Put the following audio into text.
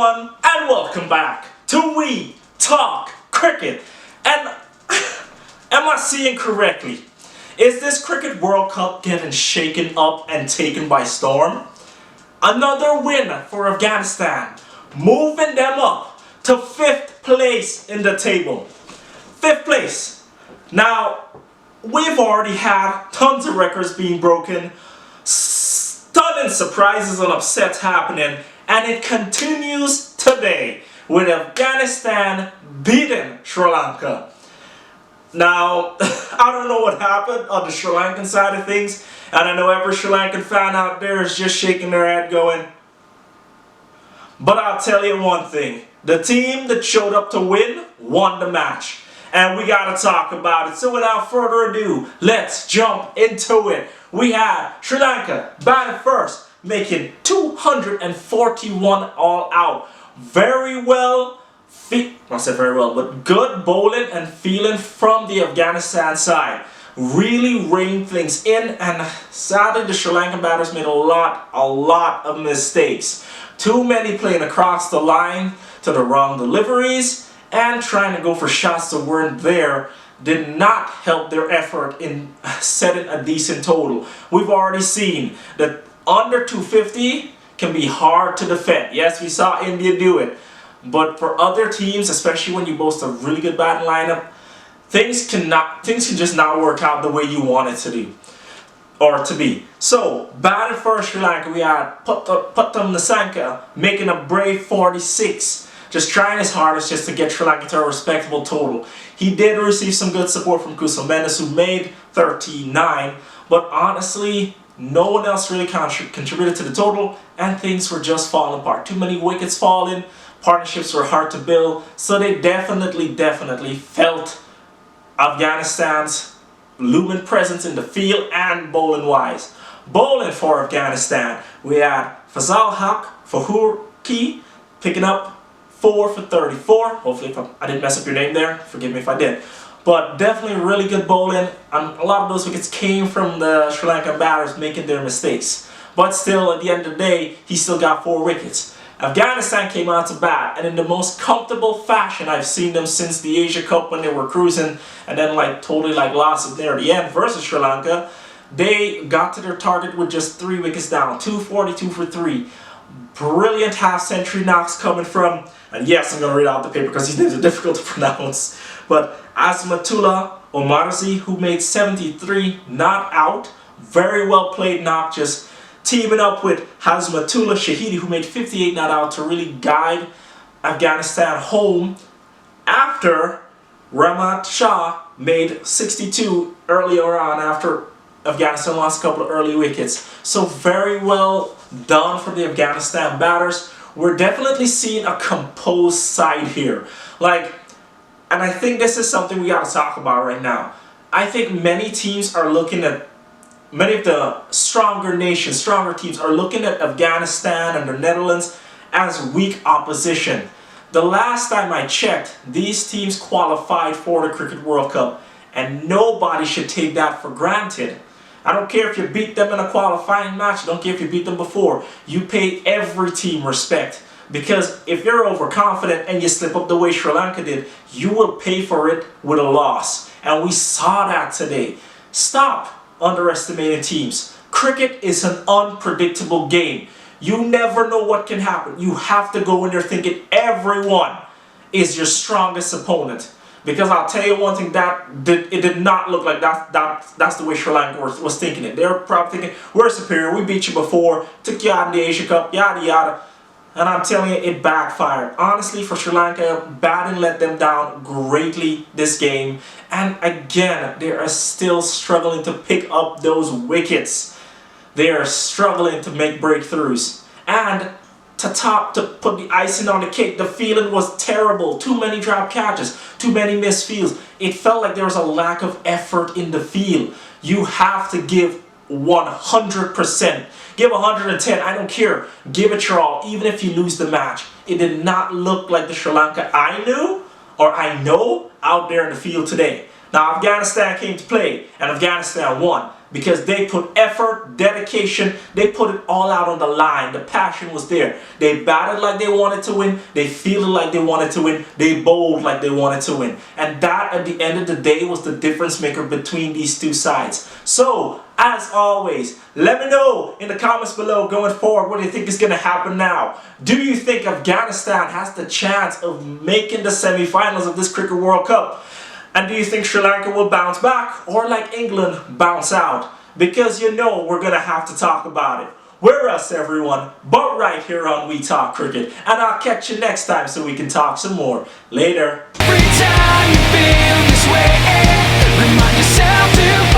everyone, and welcome back to We Talk Cricket. And am I seeing correctly? Is this Cricket World Cup getting shaken up and taken by storm? Another win for Afghanistan, moving them up to 5th place in the table. 5th place. Now, we've already had tons of records being broken, stunning surprises and upsets happening, and it continues today with Afghanistan beating Sri Lanka. Now, I don't know what happened on the Sri Lankan side of things, and I know every Sri Lankan fan out there is just shaking their head going, but I'll tell you one thing, the team that showed up to win won the match. And we gotta talk about it. So without further ado, let's jump into it. We had Sri Lanka batting first, making 241 all out. Very well, not said very well, but good bowling and feeling from the Afghanistan side. Really reined things in, and sadly the Sri Lankan batters made a lot of mistakes. Too many playing across the line to the wrong deliveries, and trying to go for shots that weren't there did not help their effort in setting a decent total. We've already seen that under 250 can be hard to defend. Yes, we saw India do it, but for other teams, especially when you boast a really good batting lineup, things can just not work out the way you want it to do or to be. So, batting first Sri Lanka, we had Patam Nasanka making a brave 46. Just trying his hardest just to get Sri Lanka to a respectable total. He did receive some good support from Kusal Mendis, who made 39, but honestly, no one else really contributed to the total, and things were just falling apart. Too many wickets falling, partnerships were hard to build, so they definitely felt Afghanistan's looming presence in the field and bowling-wise. Bowling for Afghanistan, we had Fazal Haq Fahurki picking up 4 for 34. Hopefully I didn't mess up your name there. Forgive me if I did. But definitely really good bowling. And a lot of those wickets came from the Sri Lankan batters making their mistakes. But still, at the end of the day, he still got 4 wickets. Afghanistan came out to bat, and in the most comfortable fashion I've seen them since the Asia Cup when they were cruising and then totally lost it there at the end versus Sri Lanka. They got to their target with just 3 wickets down. 242 for 3. Brilliant half-century knocks coming from, and yes, I'm going to read out the paper because these names are difficult to pronounce, but Azmatullah Omarzi, who made 73 not out. Very well played knock, just teaming up with Hazmatullah Shahidi, who made 58 not out to really guide Afghanistan home after Ramat Shah made 62 earlier on after Afghanistan lost a couple of early wickets. So very well done for the Afghanistan batters. We're definitely seeing a composed side here. And I think this is something we got to talk about right now. I think many teams are looking at, many of the stronger nations, stronger teams are looking at Afghanistan and the Netherlands as weak opposition. The last time I checked, these teams qualified for the Cricket World Cup, and nobody should take that for granted. I don't care if you beat them in a qualifying match. I don't care if you beat them before. You pay every team respect. Because if you're overconfident and you slip up the way Sri Lanka did, you will pay for it with a loss. And we saw that today. Stop underestimating teams. Cricket is an unpredictable game. You never know what can happen. You have to go in there thinking everyone is your strongest opponent. Because I'll tell you one thing, it did not look like that's the way Sri Lanka was thinking it. They were probably thinking, we're superior, we beat you before, took you out in the Asia Cup, yada yada. And I'm telling you, it backfired. Honestly, for Sri Lanka, batting let them down greatly this game. And again, they are still struggling to pick up those wickets. They are struggling to make breakthroughs. And to put the icing on the cake, the feeling was terrible. Too many drop catches, too many missed fields. It felt like there was a lack of effort in the field. You have to give 100%. Give 110, I don't care. Give it your all, even if you lose the match. It did not look like the Sri Lanka I knew or I know out there in the field today. Now Afghanistan came to play and Afghanistan won because they put effort, dedication, they put it all out on the line. The passion was there. They batted like they wanted to win. They fielded like they wanted to win. They bowled like they wanted to win. And that at the end of the day was the difference maker between these two sides. So, as always, let me know in the comments below going forward what do you think is going to happen now. Do you think Afghanistan has the chance of making the semi-finals of this Cricket World Cup? And do you think Sri Lanka will bounce back or like England bounce out? Because you know we're going to have to talk about it. We're us everyone, but right here on We Talk Cricket. And I'll catch you next time so we can talk some more. Later. Every time you feel this way, remind yourself to